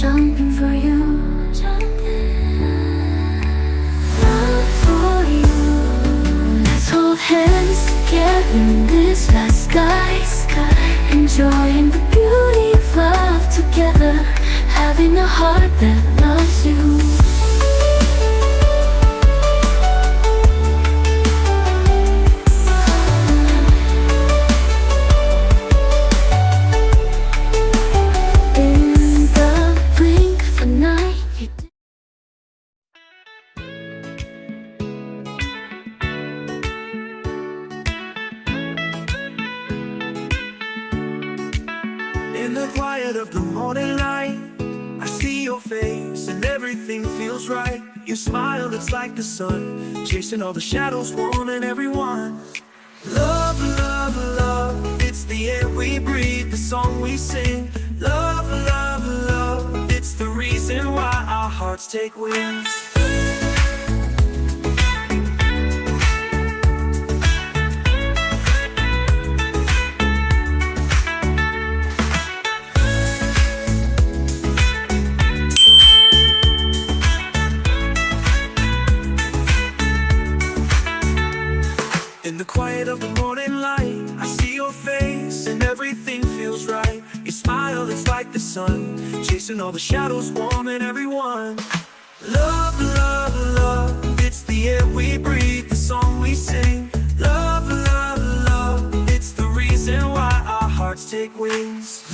jumping for you, love for you. Let's hold hands together in this last sky, enjoying the beauty of love together, having a heart that loves you. In the quiet of the morning light, I see your face and everything feels right. Your smile, it's like the sun, chasing all the shadows, warming everyone. Love, love, love, it's the air we breathe, the song we sing. Love, love, love, it's the reason why our hearts take wings. In the quiet of the morning light, I see your face and everything feels right. Your smile, it's like the sun, chasing all the shadows, warming everyone. Love, love, love, it's the air we breathe, the song we sing. Love, love, love, it's the reason why our hearts take wings.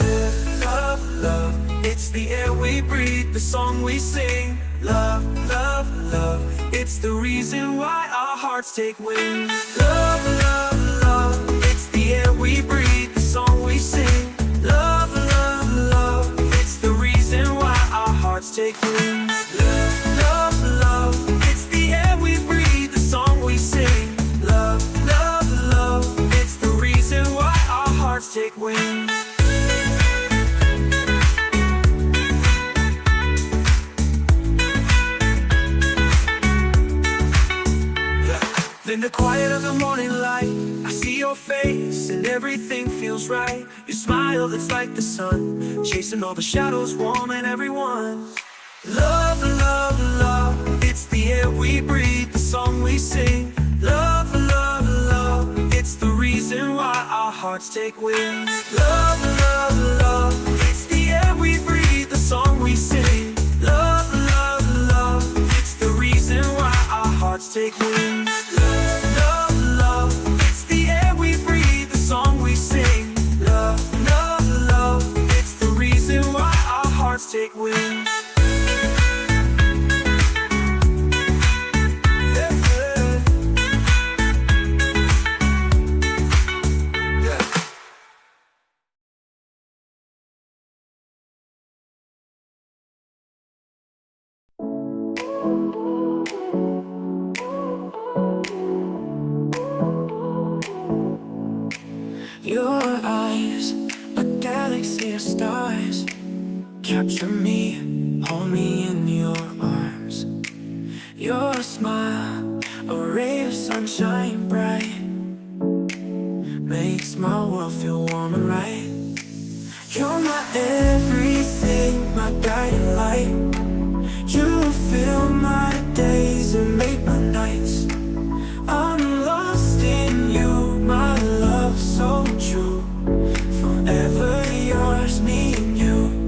Love, love, it's the air we breathe, the song we sing. Love, love, love, it's the reason why our hearts take wings. Love, love, love, it's the air we breathe, the song we sing. Love, love, love, it's the reason why our hearts take wings. Love, love, love, it's the air we breathe, the song we sing. Love, love, love, it's the reason why our hearts take wings. In the quiet of the morning light, I see your face and everything feels right. Your smile, it's like the sun, chasing all the shadows, warming everyone. Love, love, love, it's the air we breathe, the song we sing. Love, love, love, it's the reason why our hearts take wings. Love, love, love, it's the air we breathe, the song we sing. Love, love, love, it's the reason why our hearts take wings. Take wings. Your eyes, a galaxy of stars, capture me, hold me in your arms. Your smile, a ray of sunshine bright, makes my world feel warm and right. You're my everything, my guiding light. You fill my days and make my nights. I'm lost in you, my love so true. Forever yours, me and you.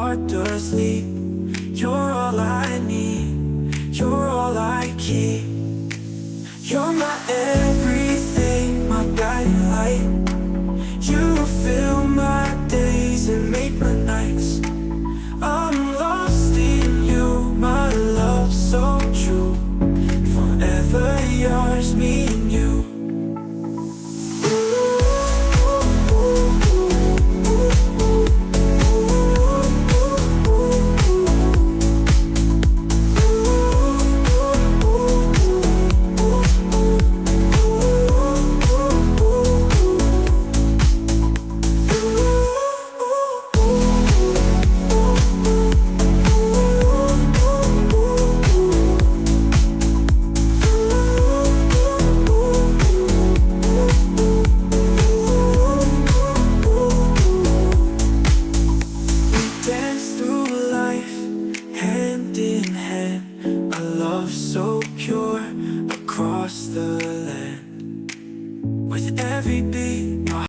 heart does leap. You're all I need, you're all I keep. You're my everything.